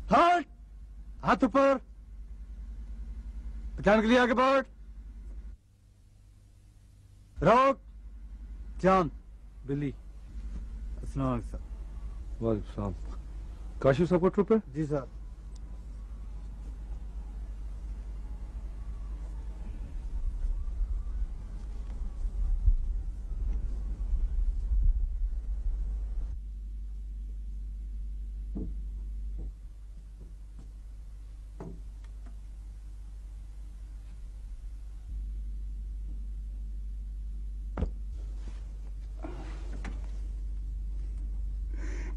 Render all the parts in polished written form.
हाथ हाथ ऊपर, पहचान के लिए आगे बढ़, रोक, जान, बिल्ली। अस्सलाम वालेकुम सर। वालेकुम सलाम। काशिफ साहब का ट्रिप है? जी सर।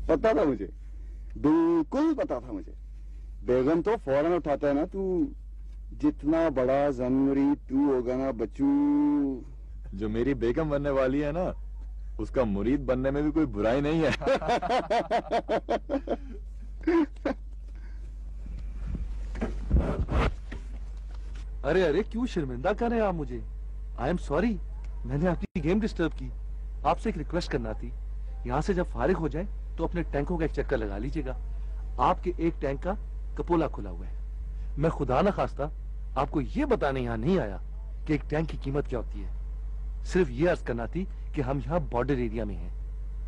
पता था मुझे, बिल्कुल पता था मुझे। बेगम तो फौरन उठाता है ना, तू जितना बड़ा जनवरी तू होगा ना बच्चू। जो मेरी बेगम बनने वाली है ना, उसका मुरीद बनने में भी कोई बुराई नहीं है। अरे अरे क्यों शर्मिंदा कर रहे हैं आप मुझे? आई एम सॉरी, मैंने आपकी गेम डिस्टर्ब की। आपसे एक रिक्वेस्ट करना थी, यहाँ से जब फारिग हो जाए तो अपने टैंकों का एक चक्कर लगा लीजिएगा। आपके एक टैंक का कपोला खुला हुआ है। मैं खुदा ना खास्ता आपको ये बताने यहाँ नहीं आया कि एक टैंक की कीमत क्या होती है। सिर्फ ये अर्ज करना थी कि हम यहाँ बॉर्डर एरिया में हैं।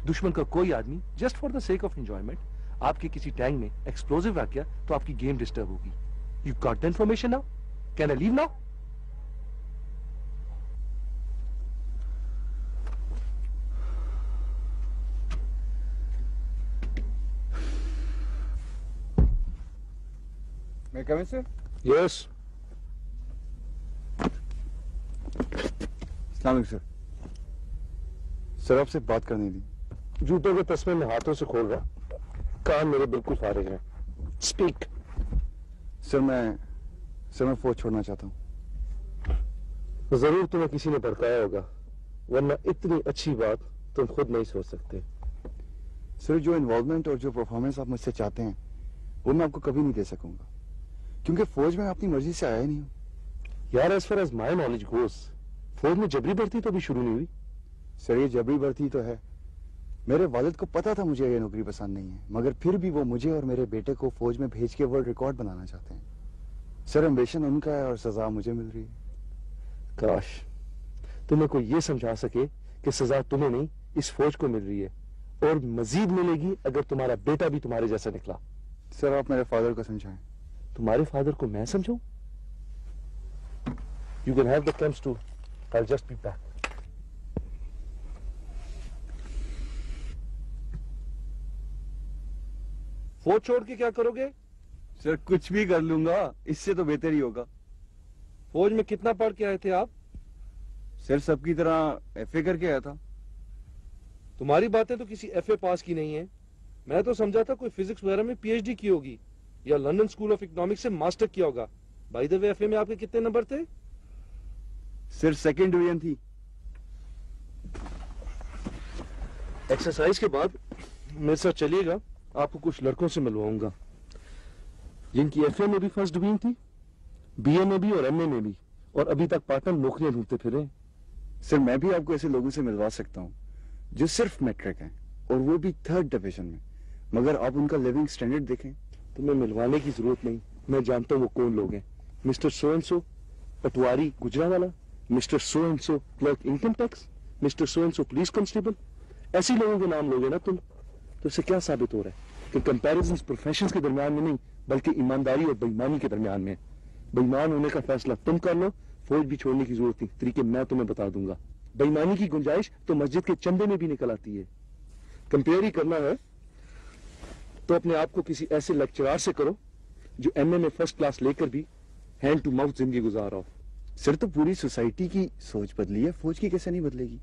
दुश्मन का कोई आदमी just for the sake of enjoyment आपके किसी टैंक में एक्सप्लोजिव रख गया तो आपकी गेम डिस्टर्ब होगी। You got the information now? Can I leave now? मैं कम सर? यस। अस्सलाम सर। सर आपसे बात करनी थी। जूतों के तस्मे में हाथों से खोल रहा, कान मेरे बिल्कुल फारिग हैं। स्पीक। सर मैं फौज छोड़ना चाहता हूँ। जरूर तुम्हें किसी ने भड़काया होगा, वरना इतनी अच्छी बात तुम खुद नहीं सोच सकते। सर जो इन्वॉल्वमेंट और जो परफॉर्मेंस आप मुझसे चाहते हैं वो मैं आपको कभी नहीं दे सकूंगा, क्योंकि फौज में अपनी मर्जी से आया ही नहीं हूं। यार as far as my knowledge goes, फौज में जबरी भर्ती तो अभी शुरू नहीं हुई। सर ये जबरी भर्ती तो है। मेरे वालिद को पता था मुझे ये नौकरी पसंद नहीं है, मगर फिर भी वो मुझे और मेरे बेटे को फौज में भेज के वर्ल्ड रिकॉर्ड बनाना चाहते हैं। सर एम्बिशन उनका है और सजा मुझे मिल रही है। काश तुम्हें कोई ये समझा सके कि सजा तुम्हें नहीं इस फौज को मिल रही है, और मजीद मिलेगी अगर तुम्हारा बेटा भी तुम्हारे जैसा निकला। सर आप मेरे फादर को समझाएं। तुम्हारे फादर को मैं समझाऊं? You can have the camps too, I will just be back. फौज छोड़ के क्या करोगे? सर कुछ भी कर लूंगा, इससे तो बेहतर ही होगा। फौज में कितना पढ़ के आए थे आप? सर सबकी तरह एफए करके आया था। तुम्हारी बातें तो किसी एफए पास की नहीं है। मैं तो समझा था कोई फिजिक्स वगैरह में पीएचडी की होगी या लंदन स्कूल ऑफ इकोनॉमिक्स से मास्टर किया होगा। बाय द वे एफए में आपके कितने नंबर थे? सर सेकंड डिवीजन थी। एक्सरसाइज के बाद मेरे साथ चलिएगा, आपको कुछ लड़कों से मिलवाऊंगा जिनकी एफए में भी फर्स्ट डिवीजन थी, बीए में भी और एमए में भी, और अभी तक पार्टनर नौकरियां ढूंढते फिरे। सर मैं भी आपको ऐसे लोगों से मिलवा सकता हूँ जो सिर्फ मैट्रिक हैं और वो भी थर्ड डिवीजन में, मगर आप उनका लिविंग स्टैंडर्ड देखें। तुम्हें मिलवाने की जरूरत नहीं, मैं जानता हूँ वो कौन लोग हैं। Mister so and so Patwari Gujranwala, mister so and so clerk income tax, mister so and so police constable. ऐसे लोगों के नाम लोगे ना तुम, तो इससे क्या साबित हो रहा है कि कंपैरिजन प्रोफेशंस के दरमियान में नहीं बल्कि ईमानदारी और बेईमानी के दरमियान में। बेईमान होने का फैसला तुम कर लो, फौज भी छोड़ने की जरूरत नहीं, तरीके मैं तुम्हें बता दूंगा। बेईमानी की गुंजाइश तो मस्जिद के चंदे में भी निकल आती है। कंपेयर ही करना है तो अपने आप को किसी ऐसे लेक्चरार से करो जो एमए में फर्स्ट क्लास लेकर भी हैंड टू माउथ जिंदगी गुजार रहा हो। सर तो पूरी सोसाइटी की सोच बदली है, फौज की कैसे नहीं बदलेगी?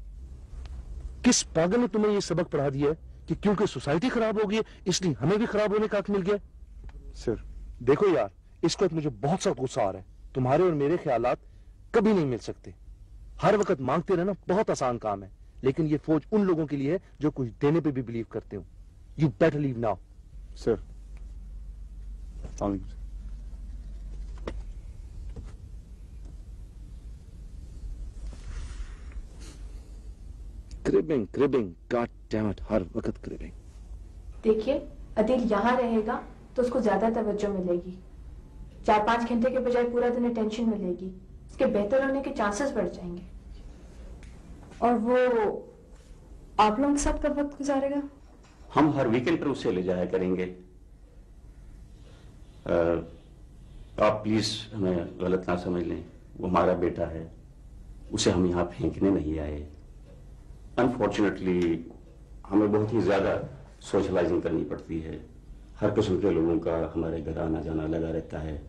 किस पागल ने तुम्हें यह सबक पढ़ा दिया है कि क्योंकि सोसाइटी खराब हो गई है इसलिए हमें भी खराब होने का हक मिल गया? सर देखो यार, इस वक्त मुझे बहुत सा गुस्सा आ रहा है। तुम्हारे और मेरे ख्यालात कभी नहीं मिल सकते। हर वक्त मांगते रहना बहुत आसान काम है, लेकिन ये फौज उन लोगों के लिए है जो कुछ देने पे भी बिलीव करते हो। You better leave now. Sir cribbing, God damn it, हर वक्त क्रिबिंग। देखिए, अदिल यहाँ रहेगा तो उसको ज्यादा तवज्जो मिलेगी। 4-5 घंटे के बजाय पूरा दिन अटेंशन मिलेगी। उसके बेहतर होने के चांसेस बढ़ जाएंगे। और वो आप लोगों के साथ कब वक्त गुजारेगा? हम हर वीकेंड पर उसे ले जाया करेंगे। आप प्लीज हमें गलत ना समझ लें, वो हमारा बेटा है, उसे हम यहाँ फेंकने नहीं आए। अनफॉर्चुनेटली हमें बहुत ही ज्यादा सोशलाइजिंग करनी पड़ती है। हर किस्म के लोगों का हमारे घर आना जाना लगा रहता है।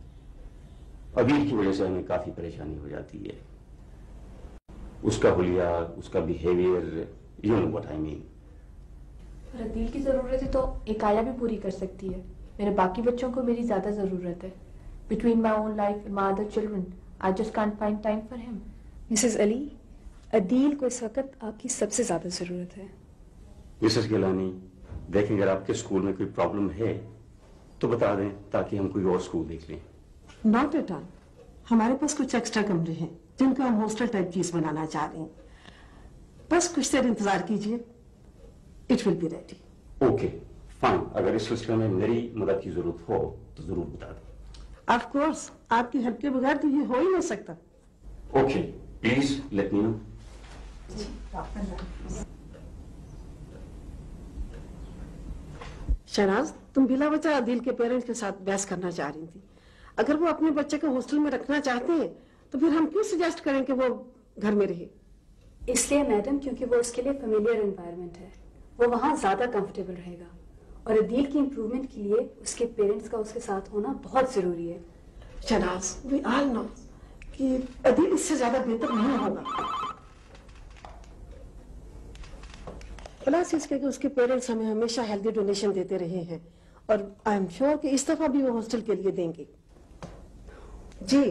अबीर की वजह से हमें काफी परेशानी हो जाती है। उसका हुलिया, उसका behaviour, you know what I mean. और अदील की जरूरत है तो एक आया भी पूरी कर सकती है। मेरे बाकी बच्चों को मेरी ज्यादा जरूरत है। Between my own life and my other children I just can't find time for him. Mrs Ali, Adeel को इस वक्त आपकी सबसे ज्यादा जरूरत है। मिसेस गिलानी, देखें अगर आपके स्कूल में कोई प्रॉब्लम है तो बता दें ताकि हम कोई और स्कूल देख लें। Not at all. हमारे पास कुछ एक्स्ट्रा कमरे हैं जिनको हम हॉस्टल टाइप चीज बनाना चाह रहे हैं। बस कुछ देर इंतजार कीजिए, it will be ready. Okay fine, अगर इस सिलसिले में मेरी मदद की जरूरत हो तो जरूर बता दें। ऑफ कोर्स, आपकी हेल्प के बगैर तो ये हो ही नहीं सकता। Okay please let me know. Shehnaz, तुम बिला वजह अदील के पेरेंट्स के साथ बहस करना चाह रही थी। अगर वो अपने बच्चे को हॉस्टल में रखना चाहते हैं तो फिर हम क्यों सजेस्ट करें कि वो घर में रहे? इसलिए मैडम क्योंकि वो उसके लिए फेमिलियर एनवायरनमेंट है, वो वहाँ ज्यादा कंफर्टेबल रहेगा। और अदील की इम्प्रूवमेंट के लिए उसके पेरेंट्स का उसके साथ होना बहुत जरूरी है। शहनाज, वी ऑल नो कि अदील इससे ज्यादा बेहतर नहीं होगा। प्लस इसके कि उसके पेरेंट्स हमें हमेशा हेल्दी डोनेशन देते रहे हैं और आई एम श्योर कि इस दफा भी वो हॉस्टल के लिए देंगे। जी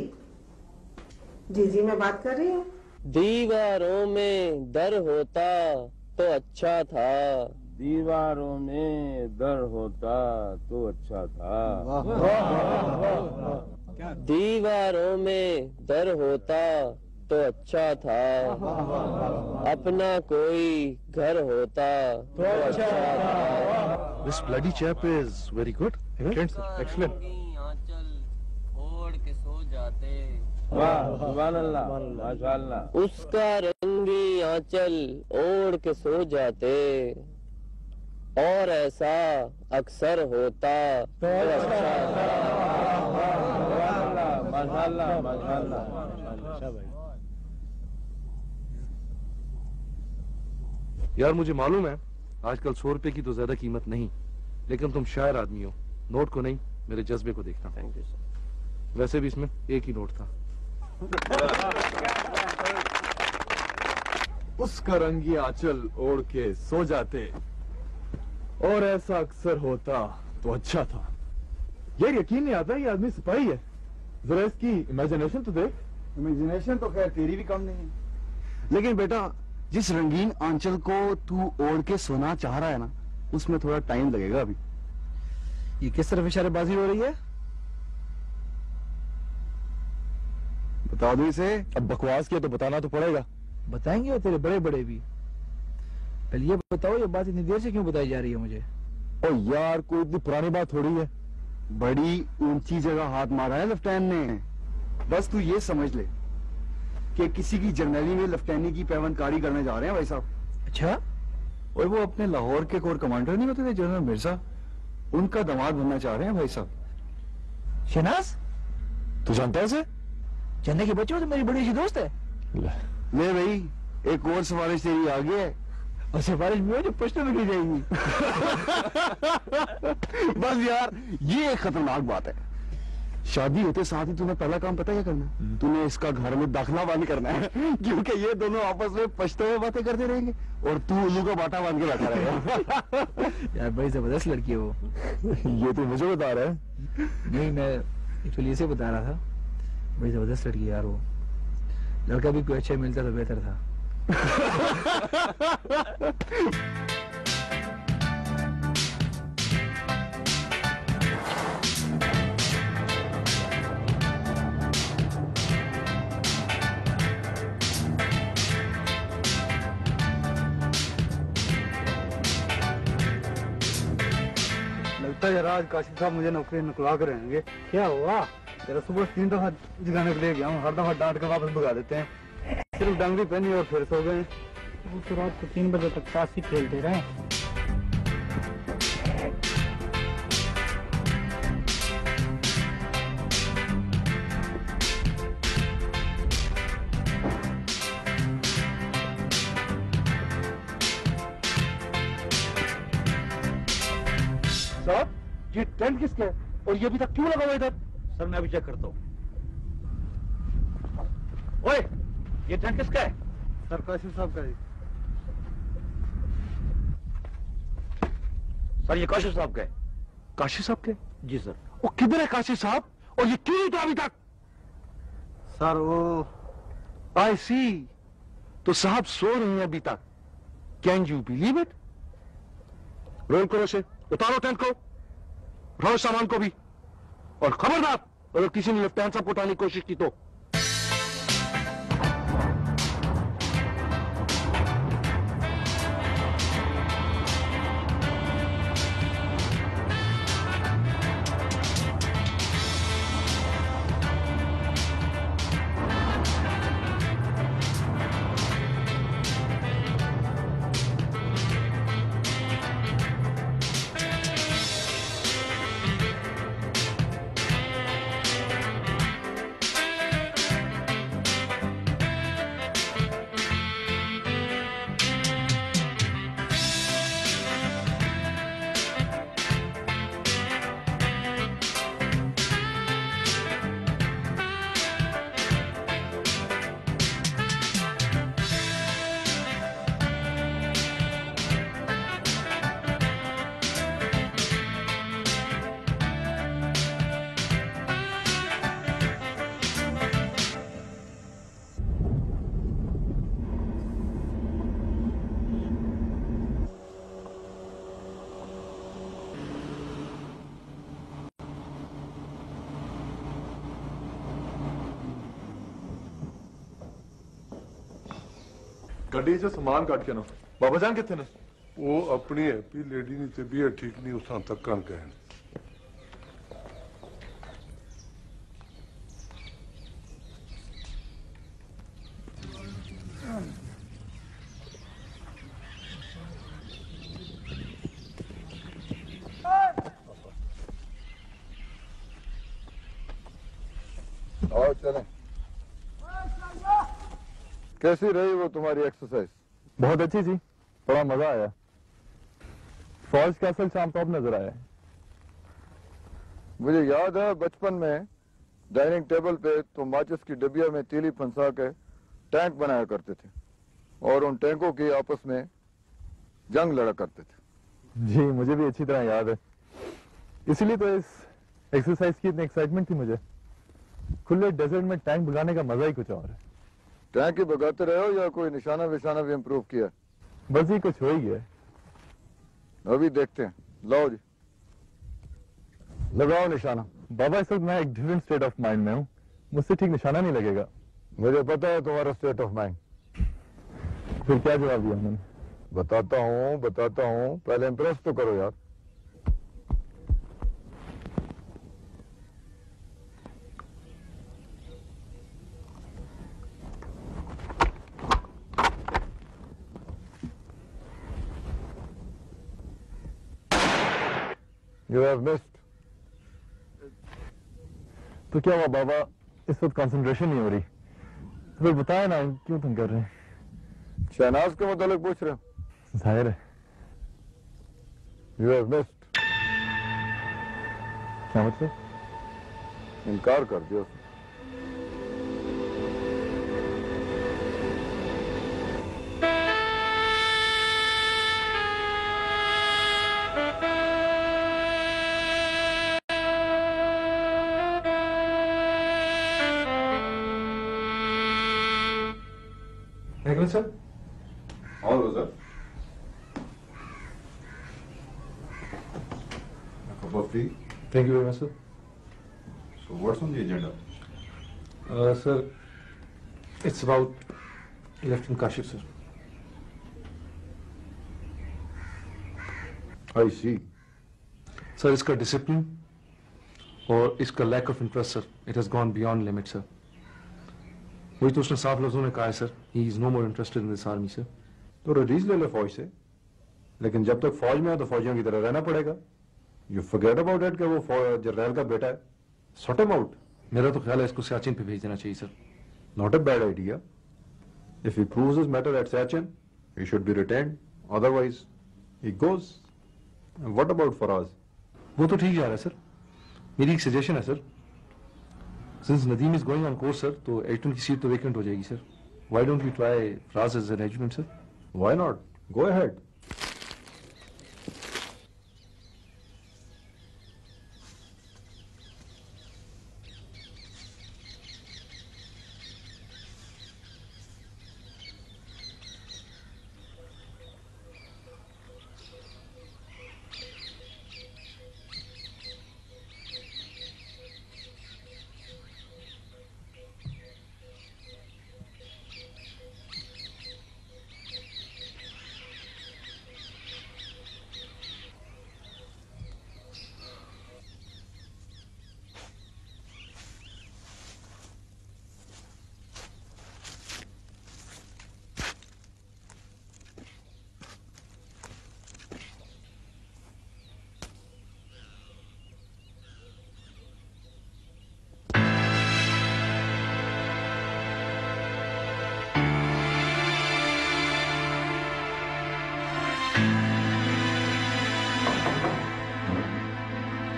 जी जी, मैं बात कर रही हूँ। दीवारों में दर होता तो अच्छा था, दीवारों में दर होता तो अच्छा था, दीवारों में दर होता तो अच्छा था, अपना कोई घर होता तो अच्छा था। This bloody chap is very good. Excellent, excellent. ओढ़ के सो जाते, वाह सुभान अल्लाह, माशाअल्लाह। उसका रंगी आंचल ओढ़ के सो जाते और ऐसा अक्सर होता तो अच्छा था। माशाअल्लाह माशाअल्लाह। यार मुझे मालूम है आजकल 100 रुपए की तो ज्यादा कीमत नहीं, लेकिन तुम शायर आदमी हो, नोट को नहीं मेरे जज्बे को देखना। Thank you sir. वैसे भी इसमें एक ही नोट था। उसका रंगी आंचल ओढ़ के सो जाते और ऐसा अक्सर होता तो अच्छा था। यार यकीन नहीं आता ये आदमी सिपाही है। जरा इसकी इमेजिनेशन तो देख। इमेजिनेशन तो खैर तेरी भी कम नहीं है, लेकिन बेटा जिस रंगीन आंचल को तू ओढ़ के सोना चाह रहा है ना, उसमें थोड़ा टाइम लगेगा अभी। ये किस तरफ इशारेबाजी हो रही है? बता दो इसे। अब बकवास किया तो बताना तो पड़ेगा। बताएंगे और तेरे बड़े बड़े भी। पहले ये बताओ, ये बात इतनी देर से क्यों बताई जा रही है मुझे? ओ यार कोई इतनी पुरानी बात थोड़ी है। बड़ी ऊंची जगह हाथ मारा है लेफ्टिनेंट ने। बस तू ये समझ ले कि किसी की जर्नैली में लेफ्टिनेंट की पैवंदकारी करने जा रहे हैं भाई साहब। अच्छा, और वो अपने लाहौर के कोर कमांडर नहीं होते थे जनरल मिर्जा, उनका दामाद बनना चाह रहे हैं भाई साहब। शहनाज, तू जानता है उसे? चन्ने के बच्चे हो तो मेरी बड़ी अच्छी दोस्त है। ले भाई, एक और सिफारिश तेरी आगे है। और सिफारिश भी हो जो प्रश्न में की जाएगी। बस यार, ये एक खतरनाक बात है। शादी होते साथ ही तुम्हें पहला काम पता है क्या करना है? तूने इसका घर में दाखिला बंद करना है, क्योंकि ये दोनों आपस में पछते हुए बातें करते रहेंगे और तू उल्लू का बाटा बांध के बैठा रहेगा। यार बड़ी जबरदस्त लड़की है वो। ये तो मुझे बता रहा है। नहीं, मैं एक्चुअली इसे बता रहा था। बड़ी जबरदस्त लड़की है यार वो। लड़का भी कोई अच्छा मिलता तो बेहतर था। लगता लगता है यार आज काशिफ साहब मुझे नौकरी निकलवा कर रहेंगे। क्या हुआ? तेरा सुबह 3 दफा जगाने के लिए गया हूँ, हर दफा डांट कर वापस भगा देते हैं। सिर्फ डंगरी पहनी और फिर सो गए। वो तो रात को 3 बजे तक ताश ही खेलते रहे। साहब ये टेंट किसका है और ये अभी तक क्यों लगा हुआ इधर? सर मैं अभी चेक करता हूँ। ओए, ये टेंट किसका है? सर काशिफ साहब का है। सर ये काशिफ साहब का है। काशिफ साहब के? जी सर। वो किधर है काशिफ साहब और ये क्यों नहीं था अभी तक? सर वो आई सी, तो साहब सो रहे हैं अभी तक। Can you believe it? रोल करो से, उतारो टेंट को, उठाओ सामान को भी, और खबरदार अगर किसी ने लेफ्ट हैंड साहब को उठाने की कोशिश की तो। ਗੱਡੀ 'ਚ ਸਮਾਨ ਕੱਢ ਕੇ ਨਾ ਬਾਬਾ ਜਾਨ ਕਿੱਥੇ ਨੇ? ਉਹ ਆਪਣੀ ਹੈਪੀ ਲੇਡੀ ਦੀ ਤਬੀਅਤ ਠੀਕ ਨਹੀਂ, ਉਸਾਂ ਤੱਕ ਕਹਿਣ। और चलें। कैसी रही वो तुम्हारी एक्सरसाइज? बहुत अच्छी थी, बड़ा मजा आया। फौज कैसल शाम टॉप नजर आया। मुझे याद है बचपन में डाइनिंग टेबल पे तुम माचिस की डबिया में तीली फंसा के टैंक बनाया करते थे और उन टैंकों की आपस में जंग लड़ा करते थे। जी मुझे भी अच्छी तरह याद है, इसलिए तो इस एक्सरसाइज की इतनी एक्साइटमेंट थी मुझे। खुले डेजर्ट में टैंक बुलाने का मजा ही कुछ और है। टैंक ही भगाते रहे हो या कोई निशाना विशाना भी इम्प्रूव किया? बस ही कुछ हो ही गया। अभी देखते हैं, लाओ जी लगाओ निशाना। बाबा इस वक्त मैं एक डिफरेंट स्टेट ऑफ माइंड में हूँ, मुझसे ठीक निशाना नहीं लगेगा। मुझे पता है तुम्हारा स्टेट ऑफ माइंड। फिर क्या जवाब दिया उन्होंने? बताता हूँ, पहले इम्प्रेस तो करो यार। You have missed. तो क्या हुआ बाबा, इस वक्त कंसंट्रेशन नहीं हो रही? तो फिर बताया ना क्यों तुम कर रहे हैं? शहनाज के मुतालिक पूछ रहे हो? जाहिर है। You have missed. क्या मतलब? इनकार कर दिया उसने। Sir? All sir. A cup of tea. Thank you very much, sir. So what's on the agenda? Sir, it's about Lieutenant Kashif, sir. I see. Sir इसका डिसिप्लिन और इसका lack of interest sir, it has gone beyond limit sir. वही तो उसने साफ लफ्जों में कहा है sir, he is no more interested in this army sir. तो रिलीज ले ले फौज से, लेकिन जब तक फौज में है तो फौजियों की तरह रहना पड़ेगा। यू फॉरगेट अबाउट इट कि वो जनरल का बेटा है। Sort him out. मेरा तो ख्याल है इसको सियाचिन पे भेज देना चाहिए sir. Not a bad idea. If he proves his matter at Siachen, he should be retained, otherwise he goes. And what about Faraz? वो तो ठीक जा रहा है सर। मेरी एक सजेशन है sir, since Nadeem is going on course sir, तो एडिटर की सीट तो वेकेंट हो जाएगी sir. Why don't we try Faraz as an regiment sir? Why not? Go ahead.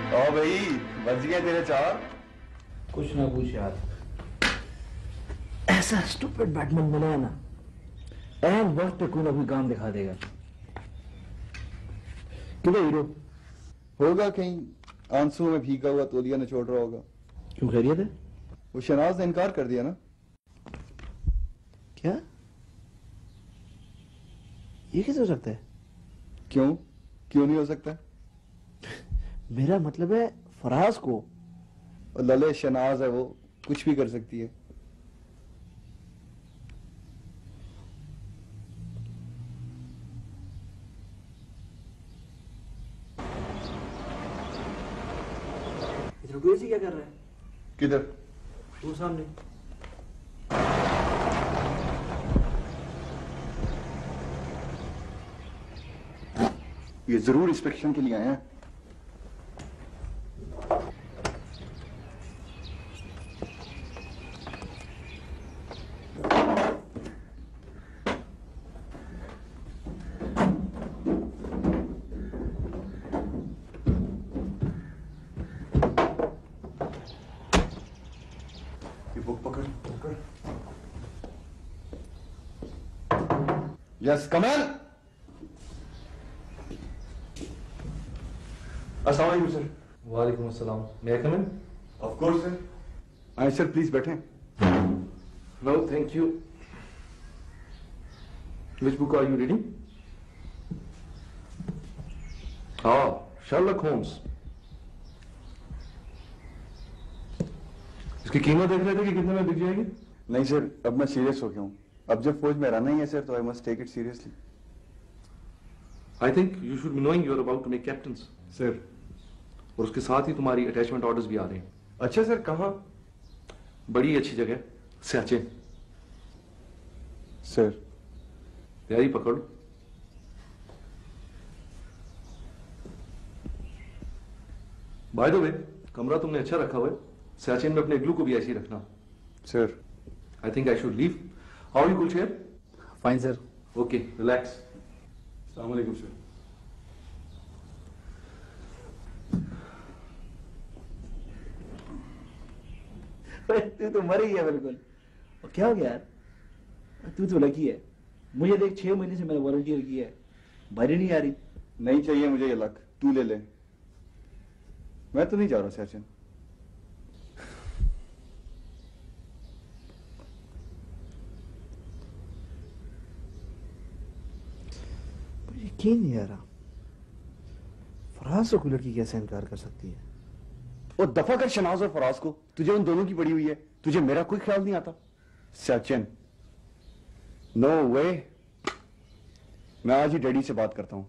ओ भाई बच गए तेरे चार। कुछ ना पूछ यार, ऐसा स्टूपिड बैटमैन बनाया ना, एन वक्त पे कोई ना कोई काम दिखा देगा। किधर हीरो? होगा कहीं आंसू में भीगा हुआ तौलिया ने छोड़ रहा होगा। क्यों खैरियत है? वो शनाज ने इनकार कर दिया ना। क्या? ये कैसे हो सकता है? क्यों क्यों नहीं हो सकता? मेरा मतलब है फराज को। और लले शनाज है, वो कुछ भी कर सकती है। इधर क्या कर रहा है? किधर? वो सामने। ये जरूर इंस्पेक्शन के लिए आए हैं। Yes, come in. अस्सलाम वालेकुम सर। वालेकुम अस्सलाम। May I come in? Of course, sir. आए सर, प्लीज बैठें। No, thank you. Which book are you reading? Ah, Sherlock Holmes. इसकी कीमत देख रहे थे कि कितने में बिक जाएगी? नहीं सर, अब मैं सीरियस हो गया हूँ। अब जब फौज में रहना ही है सर, तो I must take it seriously. I think you should be knowing you're about to make captains. Sir. और उसके साथ ही तुम्हारी अटैचमेंट ऑर्डर्स भी आ रहे हैं। अच्छा सर, कहाँ? बड़ी अच्छी जगह, सियाचिन। सर। तैयारी पकड़। बाय द वे, कमरा तुमने अच्छा रखा हुआ है। सियाचिन में अपने इग्लू को भी ऐसे ही रखना। Sir. I think I should leave. How are you, Gulsher? Fine, sir. Okay, relax. अस्सलाम वालेकुम सर। तू तो मर ही गया बिल्कुल। और क्या हो गया यार? तू तो लकी है। मुझे देख 6 महीने से मैंने वॉलंटियर किया है, बारी नहीं आ रही। नहीं चाहिए मुझे ये लक, तू ले ले। मैं तो नहीं जा रहा सचिन। यकीन नहीं आ रहा, फराज को लड़की कैसे इनकार कर सकती है? और दफा कर शनाज और फराज को, तुझे उन दोनों की पड़ी हुई है, तुझे मेरा कोई ख्याल नहीं आता। सचिन, नो वे। मैं आज ही डैडी से बात करता हूं।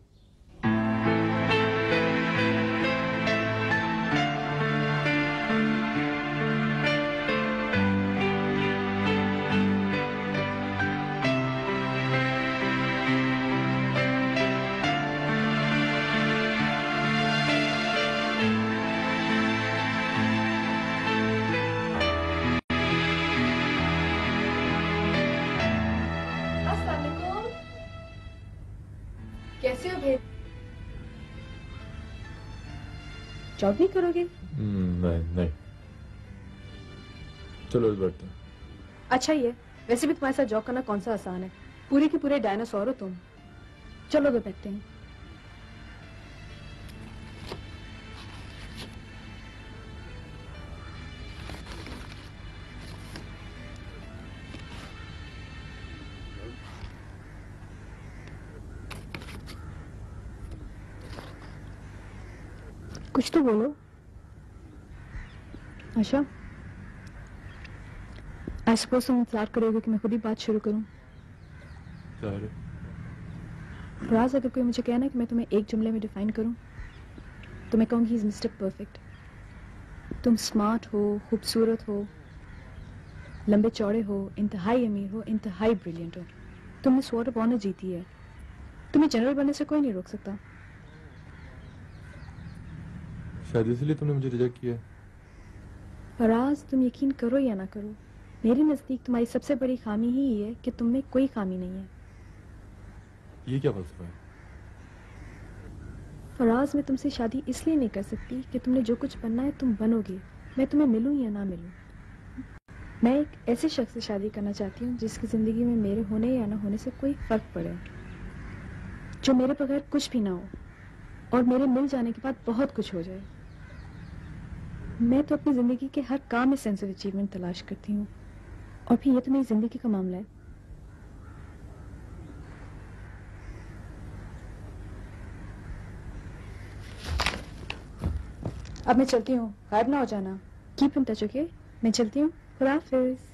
कैसे हो भेद? जॉब नहीं करोगे? नहीं चलो बैठते हैं। अच्छा ये वैसे भी तुम्हारे साथ जॉब करना कौन सा आसान है, पूरे के पूरे डायनासोर हो तुम। चलो तो बैठते हैं। कुछ तो बोलो। अच्छा आई सपोज तुम इंतजार करोगे कि मैं खुद ही बात शुरू करूं। फराज, अगर कोई मुझे कहना कि मैं तुम्हें एक जुमले में डिफाइन करूं तो मैं कहूंगी इज मिस्टर परफेक्ट। तुम स्मार्ट हो, खूबसूरत हो, लंबे चौड़े हो, इंतहाई अमीर हो, इंतहाई ब्रिलियंट हो। तुमने स्वॉर्ड ऑफ ऑनर जीती है। तुम्हें जनरल बनने से कोई नहीं रोक सकता। शायद इसलिए तुमने मुझे रिजेक्ट किया। फराज, तुम यकीन करो या ना करो, मेरे नजदीक तुम्हारी सबसे बड़ी खामी ही ये है कि तुम में कोई खामी नहीं है। ये क्या फलसफा है? फराज, मैं तुमसे शादी इसलिए नहीं कर सकती कि तुमने जो कुछ बनना है तुम बनोगे, मैं तुम्हें मिलूं या ना मिलूं। मैं एक ऐसे शख्स से शादी करना चाहती हूँ जिसकी जिंदगी में मेरे होने या ना होने से कोई फर्क पड़े, जो मेरे बगैर कुछ भी ना हो और मेरे मिल जाने के बाद बहुत कुछ हो जाए। मैं तो अपनी जिंदगी के हर काम में सेंस ऑफ अचीवमेंट तलाश करती हूँ, और फिर ये तो मेरी जिंदगी का मामला है। अब मैं चलती हूँ, गायब ना हो जाना। Keep in touch, okay? मैं चलती हूँ, खुदा हाफिज़।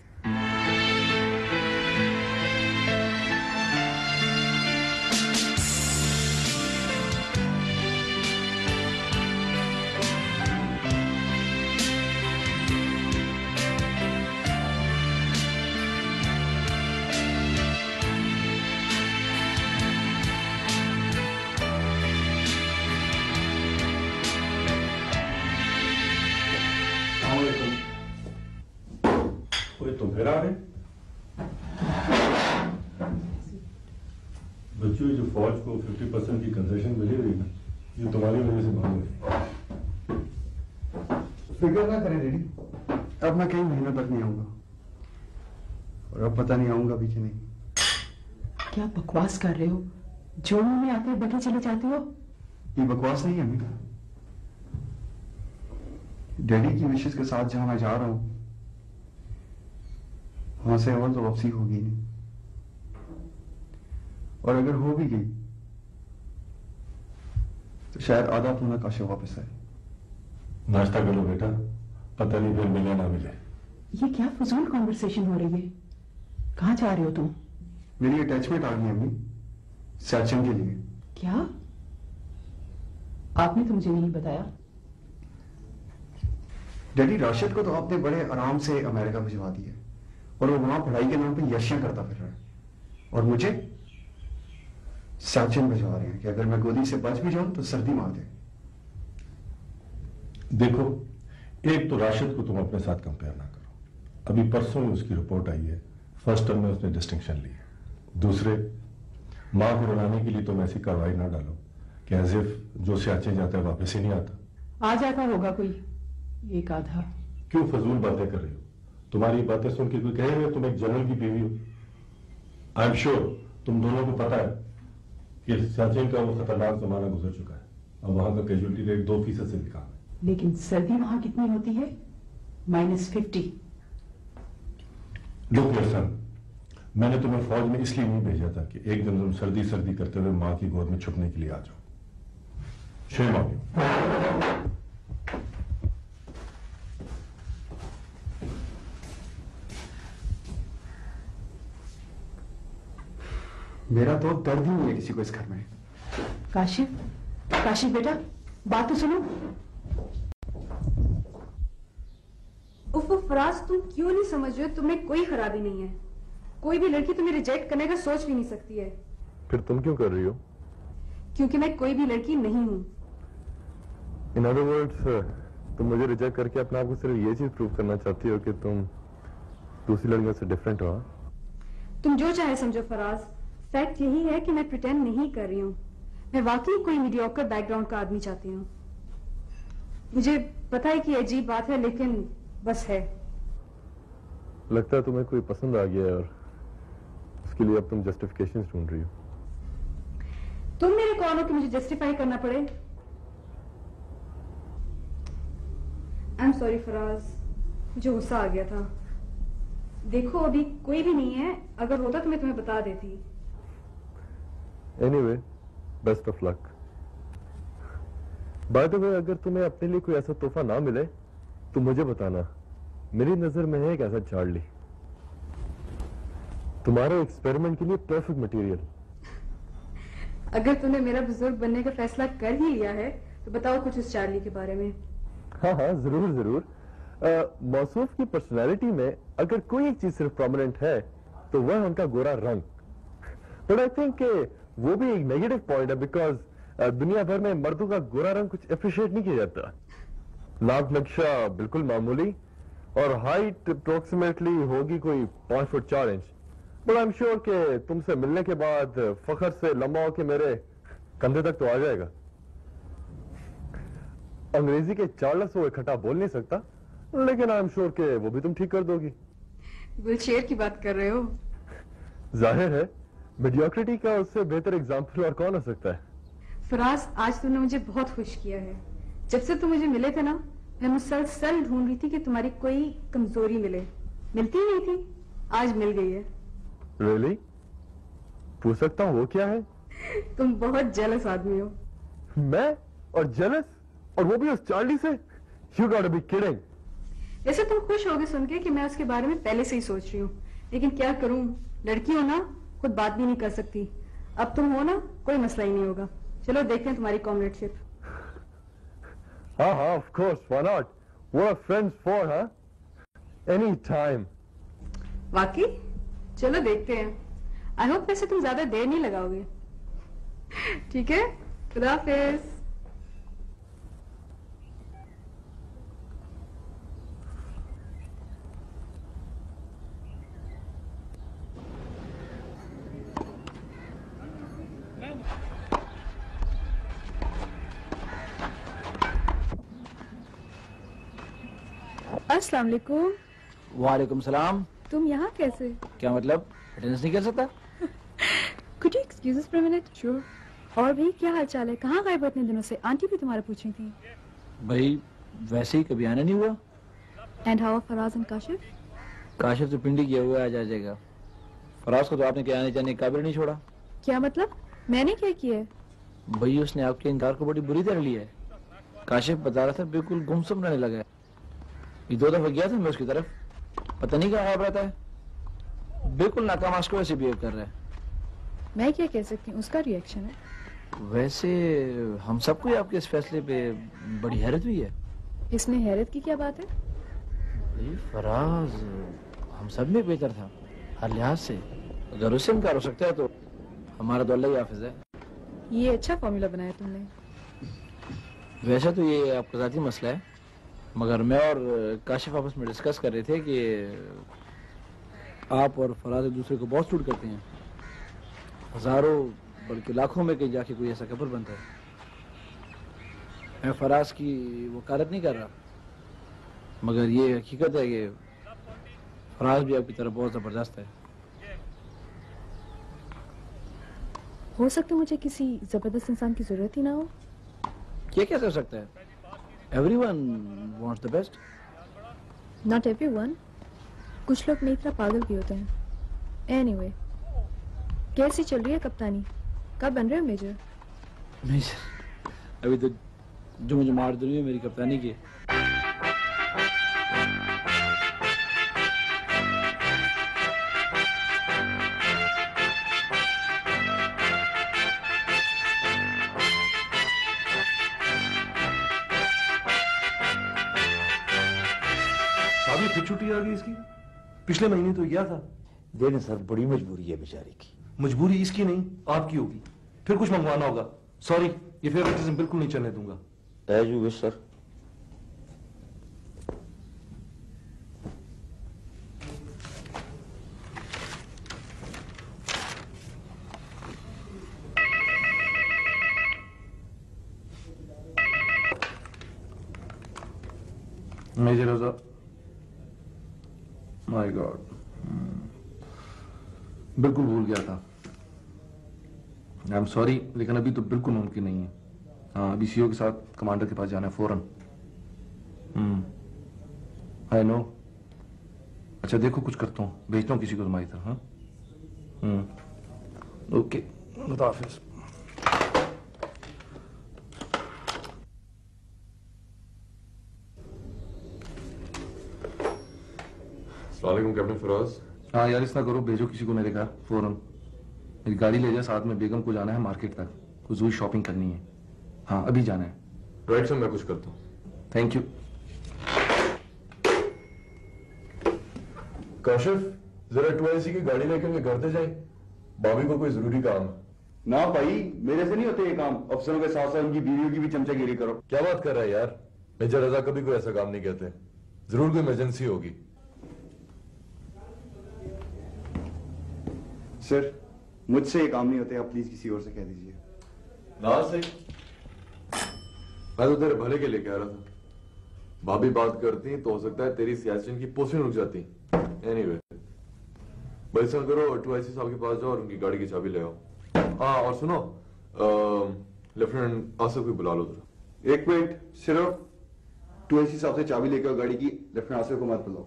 तुम फिर आ गए? बच्चों, जो फौज को 50% की कंसेशन मिली हुई ना, ये तुम्हारी वजह से भाग गई। फिक्र ना करें डैडी, अब मैं कई महीनों तक नहीं आऊंगा, और अब पता नहीं आऊंगा भी कि नहीं। क्या बकवास कर रहे हो? जो मुंह में आते बगे चले जाते हो। ये बकवास नहीं है अम्मी। डैडी की विशेष के साथ जहां मैं जा रहा हूं वहां से और तो वापसी होगी नहीं, और अगर हो भी गई तो शायद आधा पूना काशे वापस आए। नाश्ता कर लो बेटा, पता नहीं फिर मिले ना मिले। ये क्या फजूल कॉन्वर्सेशन हो रही है? कहाँ जा रहे हो तुम? मेरी अटैचमेंट आ गई अम्मी, सैचन के लिए। क्या? आपने तो मुझे नहीं बताया। डैडी, राशिद को तो आपने बड़े आराम से अमेरिका भिजवा दिया, और वो वहां पढ़ाई के नाम पे यशियां करता फिर रहा है, और मुझे सैचन भिजवा रहे हैं कि अगर मैं गोदी से बच भी जाऊं तो सर्दी मार दे। देखो, एक तो राशिद को तुम अपने साथ कंपेयर ना करो। अभी परसों में उसकी रिपोर्ट आई है, फर्स्ट टर्म में उसने डिस्टिंक्शन ली है। दूसरे, मां को रुलाने के लिए तुम ऐसी कार्रवाई ना डालो कि एज इफ जो सियाचिन जाता है वापस ही नहीं आता। आ जाता होगा कोई एक आधा। क्यों फजूल बातें कर रही हो? तुम्हारी बातें सुन के कोई कहेगा तुम एक जनरल की बीवी हो? आई एम श्योर तुम दोनों को पता है कि सियाचिन का वो खतरनाक जमाना गुजर चुका है, और वहां का कैजुअलिटी रेट 2% से भी कम है। लेकिन सर्दी वहां कितनी होती है? -50। लुक योर सन, मैंने तुम्हें फौज में इसलिए नहीं भेजा था कि एक दिन तुम सर्दी सर्दी करते हुए मां की गोद में छुपने के लिए आ जाओ। Shame on you. मेरा तो दर्द ही नहीं है किसी को इस घर में। काशिफ, काशिफ बेटा, बात तो सुनो। उफ फराज, तुम क्यों नहीं समझ रहे हो? तुम्हें कोई खराबी नहीं है। कोई भी लड़की तुम्हें रिजेक्ट करने का सोच भी नहीं सकती है। फिर तुम क्यों कर रही हो? क्योंकि मैं कोई भी लड़की नहीं हूँ। इन अदर वर्ड्स, तुम मुझे रिजेक्ट करके अपने आप को सिर्फ ये चीज प्रूव करना चाहती हो कि तुम दूसरी लड़कियों से डिफरेंट हो? तुम जो चाहे समझो फराज, फैक्ट यही है कि मैं प्रिटेंड नहीं कर रही हूँ। मैं वाकई कोई मीडियोकर बैकग्राउंड का आदमी चाहती हूँ। मुझे पता है कि ये अजीब बात है, लेकिन बस है। लगता है तुम्हें कोई पसंद आ गया है और उसके लिए अब तुम जस्टिफिकेशन ढूंढ रही हो। तुम मेरे कौन हो कि मुझे जस्टिफाई करना पड़े? आई एम सॉरी फराज, मुझे गुस्सा आ गया था। देखो अभी कोई भी नहीं है, अगर होता तो मैं तुम्हें बता देती। Anyway, best of luck. By the way, अगर तुम्हें अपने लिए कोई ऐसा तोहफा ना मिले तो मुझे बताना। मेरी नजर में है एक ऐसा चार्ली, तुम्हारे एक्सपेरिमेंट के लिए परफेक्ट मटेरियल। अगर तूने मेरा बुजुर्ग बनने का फैसला कर ही लिया है तो बताओ कुछ उस चार्ली के बारे में। हाँ हाँ, जरूर जरूर। मौसूफ की पर्सनैलिटी में अगर कोई एक चीज सिर्फ प्रोमिनेंट है तो वह उनका गोरा रंग। बट आई थिंक वो भी एक नेगेटिव पॉइंट है, बिकॉज दुनिया भर में मर्दों का गोरा रंग कुछ अप्रिशिएट नहीं किया जाता। नाक नक्शा बिल्कुल मामूली और हाइट अप्रोक्सीमेटली होगी कोई 5 foot 4 inch. But I am sure कि तुमसे मिलने के बाद फखर से लम्बा होके मेरे कंधे तक तो आ जाएगा। अंग्रेजी के 4 लफ्ज़ वो इकट्ठा बोल नहीं सकता, लेकिन आई एम श्योर कि वो भी तुम ठीक कर दोगी। गुलशेर की बात कर रहे हो? जाहिर है, मीडियोक्रिटी का उससे बेहतर एग्जाम्पल और कौन हो सकता है। फराज, आज तुमने मुझे बहुत खुश किया है। जब से तुम मुझे मिले थे ना, मैं मुसलसल ढूंढ रही थी कि तुम्हारी कोई कमजोरी मिले, मिलती ही नहीं थी। आज मिल गई है। रियली? पूछ सकता हूँ वो क्या है? तुम बहुत जेलस आदमी हो। मैं? और जेलस? और वो भी उस चार्ली से? You gotta be kidding. वैसे तुम खुश होगे सुन के कि मैं उसके बारे में पहले से ही सोच रही हूँ, लेकिन क्या करूँ, लड़की हो ना, खुद बात भी नहीं कर सकती। अब तुम हो ना, कोई मसला ही नहीं होगा। चलो देखते हैं तुम्हारी कॉमरेडशिप। हाँ हाँ, of course, why not? What are friends for, huh? Any time. वाकई? चलो देखते हैं। आई होप वैसे तुम ज्यादा देर नहीं लगाओगे। ठीक है, खुदा हाफिज। अस्सलाम वालेकुम। वालेकुम सलाम। तुम यहाँ कैसे? क्या मतलब, अटेंडेंस नहीं कर सकता? Could you excuse us for a minute? Sure. और भाई क्या हाल चाल है? कहाँ गायब हो इतने दिनों से? आंटी भी तुम्हारा पूछ रही थी। भाई वैसे ही कभी आना नहीं हुआ। And how are Faraz and Kashif? Kashif तो पिंडी किया हुआ है, आ जाएगा। फराज को तो आपने क्या आने जाने का काबिल नहीं छोड़ा। क्या मतलब? मैंने क्या किया है? भाई उसने आपके इनकार को बड़ी बुरी तरह लिया है। काशिफ बता रहा था बिल्कुल गुमसुम रहने लगा है। ये 2 दफा गया था मैं उसकी तरफ, पता नहीं कहाँ रहता है। बिल्कुल नाकामाश को वैसे बिहेव कर रहा है। मैं क्या कह सकती हूँ, उसका रिएक्शन है। वैसे हम सबको आपके इस फैसले पे बड़ी हैरत हुई है। इसमें हैरत की क्या बात है? फराज हम सब में बेहतर था हर लिहाज से। अगर उससे इनकार हो सकता है तो हमारा तो अल्लाह ही हाफिज है। ये अच्छा फॉर्मूला बनाया तुमने। वैसे तो ये आपका जाती मसला है, मगर मैं और काशिफ आपस में डिस्कस कर रहे थे कि आप और फराज एक दूसरे को बहुत सूट करते हैं। हजारों बल्कि लाखों में कहीं जाके कोई ऐसा कपल बनता है। मैं फराज की वकालत नहीं कर रहा, मगर ये हकीकत है कि फराज भी आपकी तरफ बहुत जबरदस्त है। हो सकता है मुझे किसी जबरदस्त इंसान की जरूरत ही ना हो। क्या क्या कर सकता है? Everyone wants the best. Not everyone. कुछ लोग मेरी तरह पागल भी होते हैं। Anyway, कैसी चल रही है कप्तानी? कब बन रहे हो मेजर? मेजर अभी तो जो मुझे मार रही है मेरी कप्तानी की। अभी फिर छुट्टी आ गई इसकी। पिछले महीने तो गया था। देने सर, बड़ी मजबूरी है बेचारे की। मजबूरी इसकी नहीं आपकी होगी। फिर कुछ मंगवाना होगा। सॉरी, ये फेवरेटिज्म बिल्कुल नहीं चलने दूंगा। As you wish sir. Major Raza, my God, बिल्कुल भूल गया था। आई एम सॉरी, लेकिन अभी तो बिल्कुल मुमकिन नहीं है। हाँ, अभी सीओ के साथ कमांडर के पास जाना है फौरन। I know. अच्छा देखो, कुछ करता हूँ, भेजता हूँ किसी को तुम्हारी तरफ। हाँ, ओके, खुदा हाफिज। अस्सलामुअलैकुम कैप्टन फिरोज। हाँ यार, इस ना करो, भेजो किसी को मेरे घर फौरन। मेरी गाड़ी ले जा, साथ में बेगम को जाना है मार्केट तक, कुछ जरूरी शॉपिंग करनी है। हाँ, अभी जाना है। राइट सर, मैं कुछ करता हूँ। Thank you. काशिफ, जरा 2IC की गाड़ी लेकर के घर से जाए, भाभी को कोई जरूरी काम है। ना भाई, मेरे से नहीं होते ये काम। अफसरों के साथ साथ उनकी बीवियों की भी चमचागिरी करो। क्या बात कर रहा है यार, मेजर रजा कभी कोई ऐसा काम नहीं कहते। जरूर कोई इमरजेंसी होगी। सर, मुझसे ये काम नहीं होते, आप प्लीज किसी और से कह दीजिए। ना सही, मैं तो तेरे भले के लिए कह रहा था। भाभी बात करती तो हो सकता है तेरी सियासत की पोस्टें रुक जाती। एनीवे, भाई सर करो, 2IC साहब के पास जाओ और उनकी गाड़ी की चाबी ले आओ। हाँ, और सुनो, लेफ्टिनेंट आसिफ को बुला लो जरा। एक मिनट, सिर्फ 2IC साहब से चाबी लेकर गाड़ी की, लेफ्टिनेंट आसिफ को मत बुलाओ।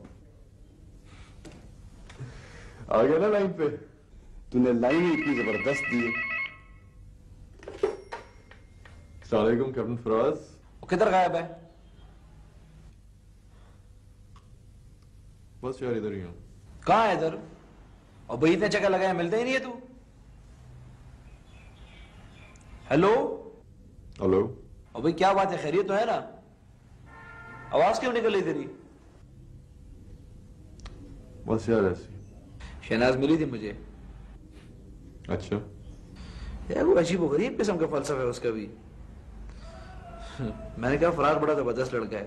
आ गया ना लाइन पे। तूने लाइन ही इतनी जबरदस्त दी है। अस्सलामुअलैकुम कैप्टन फिरोज। किधर गायब है? बस यार इधर ही हूँ। कहाँ है इधर? और भाई इतने चक्कर लगाए, मिलते ही नहीं है तू। Hello hello. और भाई क्या बात है, खैरियत तो है ना? आवाज क्यों निकल रही तेरी? बस यार ऐसी। शहनाज मिली थी मुझे। अच्छा यार, वो अजीब गरीब किस्म का फलसफा है उसका भी। मैंने कहा फरार बड़ा जबरदस्त लड़का है।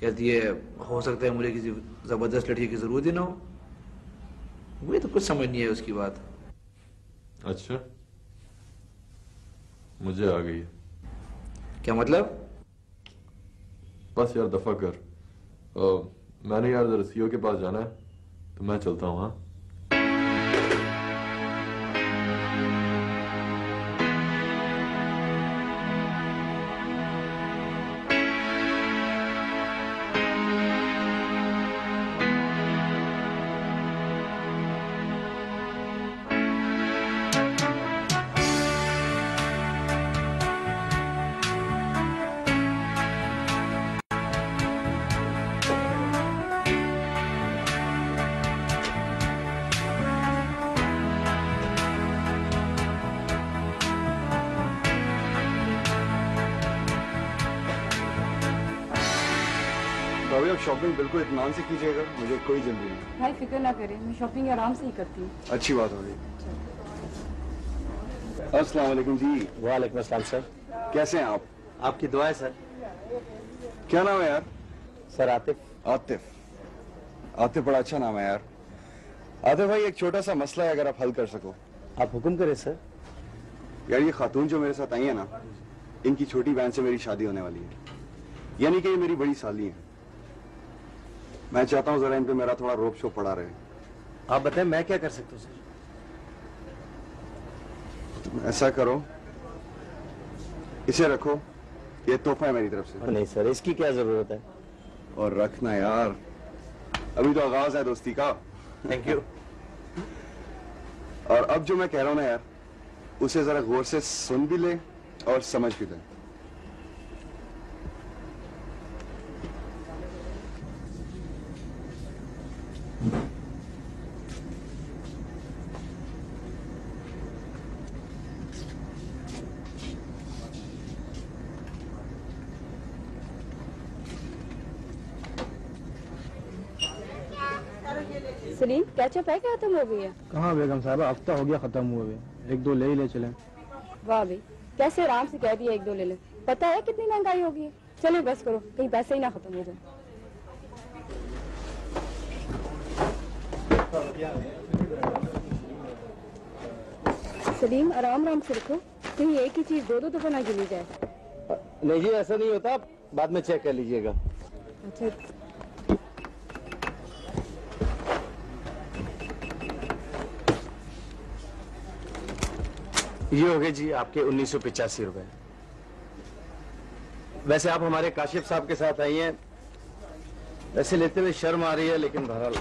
कहती है हो सकता है मुझे किसी जबरदस्त लड़की की जरूरत ही ना हो। मुझे तो कुछ समझ नहीं है उसकी बात। अच्छा, मुझे आ गई है। क्या मतलब? बस यार दफा कर। मैंने यार जरा सीओ के पास जाना है, तो मैं चलता हूँ। हाँ, भाभी आप शॉपिंग बिल्कुल इत्मीनान से कीजिएगा, मुझे कोई जल्दी नहीं। भाई फिक्र ना करें, मैं शॉपिंग आराम से ही करती हूँ। अच्छी बात हो गई। अस्सलाम वालेकुम जी। वालेकुम अस्सलाम सर। कैसे हैं आप? आपकी दुआ है सर। क्या नाम है यार? सर आतिफ। आतिफ, आतिफ बड़ा अच्छा नाम है यार। आतिफ भाई, एक छोटा सा मसला है, अगर आप हल कर सको। आप हुक्म करें सर। यार ये खातून जो मेरे साथ आई है ना, इनकी छोटी बहन से मेरी शादी होने वाली है, यानी कि ये मेरी बड़ी साली है। मैं चाहता हूँ जरा इन पे मेरा थोड़ा रोब शो पड़ा रहे। आप बताएं मैं क्या कर सकता हूँ सर? तुम ऐसा करो, इसे रखो, ये तोहफा है मेरी तरफ से। नहीं सर, इसकी क्या जरूरत है? और रखना यार, अभी तो आगाज है दोस्ती का। Thank you. और अब जो मैं कह रहा हूं ना यार, उसे जरा गौर से सुन भी ले और समझ भी ले। सलीम, कैचअप है क्या खत्म हो गई है? कहाँ बेगम साहब, हफ्ता हो गया खत्म हुए। एक दो ले ही ले चले। वाह भाई, कैसे आराम से कह दिया एक दो ले ले। पता है कितनी महंगाई हो गई है। चलो बस करो, कहीं पैसे ही ना खत्म हो जाए। सलीम, आराम आराम से रखो, कहीं एक ही चीज दो दो दफा ना गिनी जाए। नहीं जी, ऐसा नहीं होता, बाद में चेक कर लीजिएगा। अच्छा, ये हो गए जी आपके 1985 रुपए। वैसे आप हमारे काशिफ साहब के साथ आई हैं, वैसे लेते हुए शर्म आ रही है, लेकिन बहरहाल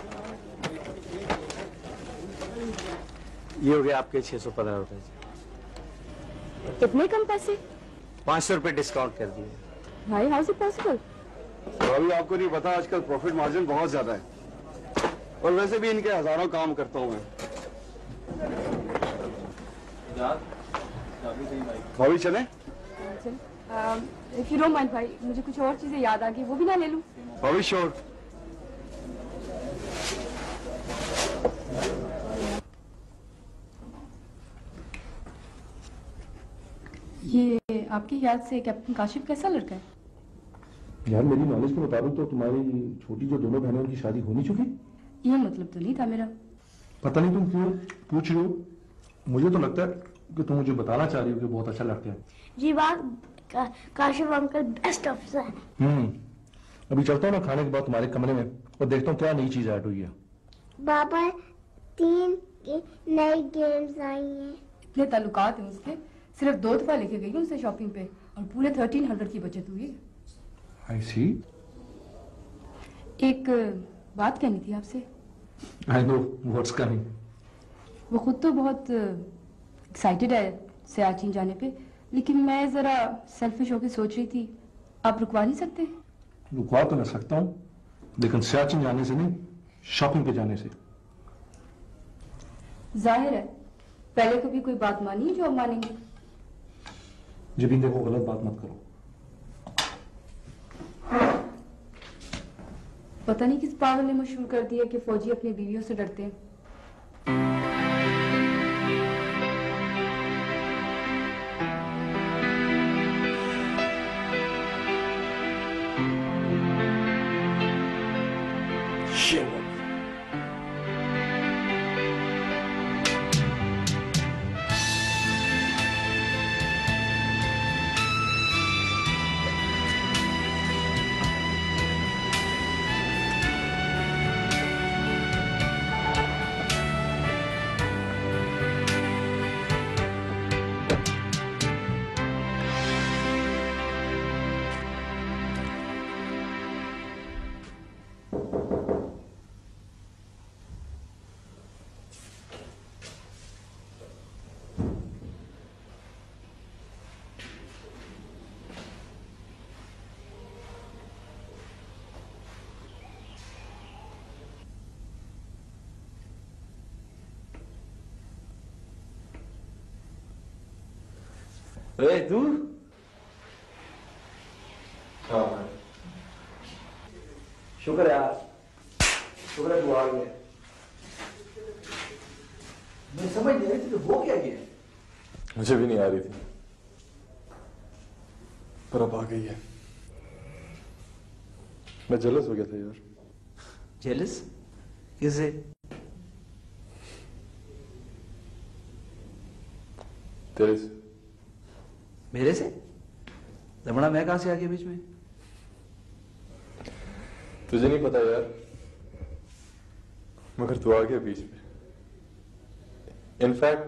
ये हो गए आपके 615 रुपए जी। इतने कम पैसे? 500 रुपए डिस्काउंट कर दिए। भाई हाउ इज इट पॉसिबल? अभी आपको नहीं पता, आजकल प्रॉफिट मार्जिन बहुत ज्यादा है, और वैसे भी इनके हजारों काम करता हूँ मैं। भाभी चले? इफ यू डोंट माइंड भाई, मुझे कुछ और चीजें याद आ गई, वो भी ना ले लूं? भाभी श्योर। ये आपके ख्याल से कैप्टन काशिफ कैसा लड़का है? यार मेरी नॉलेज के मुताबिक तो तुम्हारी छोटी जो दोनों बहनों की शादी हो नहीं चुकी? ये मतलब तो नहीं था मेरा। पता नहीं तुम क्यों पूछ रही हो, मुझे तो लगता है कि तुम मुझे बताना चाह रही हो कि बहुत अच्छा लड़का है। जी बात काशिफ अंकल बेस्ट ऑफिसर है। अभी चलता हूँ ना खाने के बाद तुम्हारे कमरे में और देखता हूँ क्या नई चीज ऐड हुई है। बाबा 3 नई गेम्स आई हैं। इतने ताल्लुकात हैं उसके, सिर्फ 2 दफा लेके गई हूँ उसे शॉपिंग पे और पूरे 1300 की बचत हुई है। आई सी। एक बात कहनी थी आपसे। I know what's coming. वो खुद तो बहुत एक्साइटेड है सियाचिन जाने पे, लेकिन मैं जरा सेल्फिश होकर सोच रही थी, आप रुकवा नहीं सकते? रुकवा तो मैं सकता हूँ, लेकिन सियाचिन जाने से नहीं, शॉपिंग पे जाने से। जाहिर है पहले कभी कोई बात मानी जो अब मानेंगे। जबीन देखो गलत बात मत करो। पता नहीं किस पागल ने मशहूर कर दिया कि फौजी अपनी बीवियों से डरते हैं। तू शुक्र है यार, शुक्र है तू आ गया। मैं समझ नहीं रही थी कि वो क्या गया। मुझे भी नहीं आ रही थी, पर अब आ गई है। मैं जेलस हो गया था यार। जेलस? किसे? तेरे से। मेरे से? रमणा मैं कहां से आ गया बीच में? तुझे नहीं पता यार, मगर तू आ गया बीच में। इनफैक्ट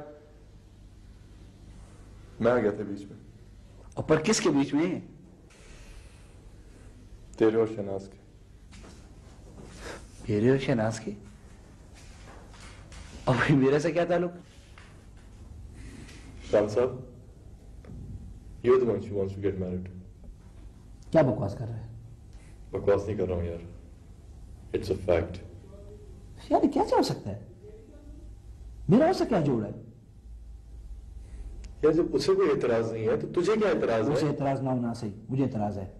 मैं आ गया था बीच में। और पर किसके बीच में? तेरे और शहनाज के। मेरे और शहनाज के? और भाई मेरे से क्या ताल्लुक? शाम साहब, you're the one she wants to get married. क्या बकवास कर रहा है? बकवास नहीं कर रहा हूं यार, इट्स अ फैक्ट। यार क्या हो सकता है? मेरा उससे क्या जोड़ है? यार जब उसे कोई एतराज नहीं है तो तुझे क्या एतराज है? उसे एतराज ना होना सही, मुझे एतराज है।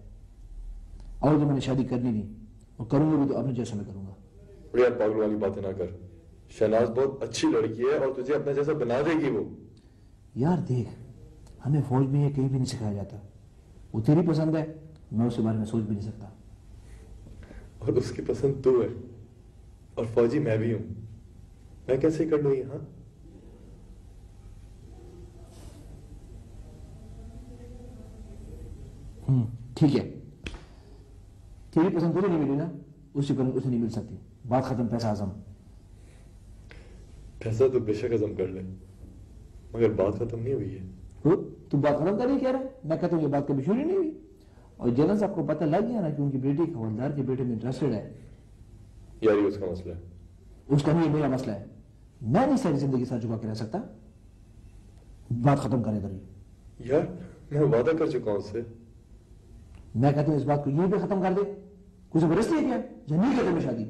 और तो मैंने शादी करनी नहीं, और करूंगा भी तो अपने जैसे मैं करूंगा। और यार पागल वाली बातें ना कर, शहनाज बहुत अच्छी लड़की है और तुझे अपने जैसा बना देगी वो। यार देख, हमें फौज में ये कहीं भी नहीं सिखाया जाता। वो तेरी पसंद है, मैं उसके बारे में सोच भी नहीं सकता। और उसकी पसंद तू है, और फौजी मैं भी हूं। मैं कैसे कर लूं यहां? ठीक है, तेरी पसंद तुझे नहीं मिली ना, उसकी पसंद उसे नहीं मिल सकती। बात खत्म। पैसा आजम। पैसा तो बेशक हजम कर ले, मगर बात खत्म नहीं हुई है। तू बात खत्म कर नहीं कह रहा है? मैं कहता हूँ ये बात कभी शुरू ही नहीं हुई। और जनरल साहब को पता लग गया ना कि उनकी बेटी हवलदार के बेटे में इंटरेस्टेड है। यार ये उसका मसला है। उसका नहीं, मेरा मसला है। मैं नहीं सारी जिंदगी साथ झुका के रह सकता। बात खत्म करे करिए। यार मैं वादा कर चुका हूं उससे। मैं कहता हूँ इस बात को यहीं पे खत्म कर दे। कुछ जबरदस्ती है क्या? या नहीं करते मैं शादी?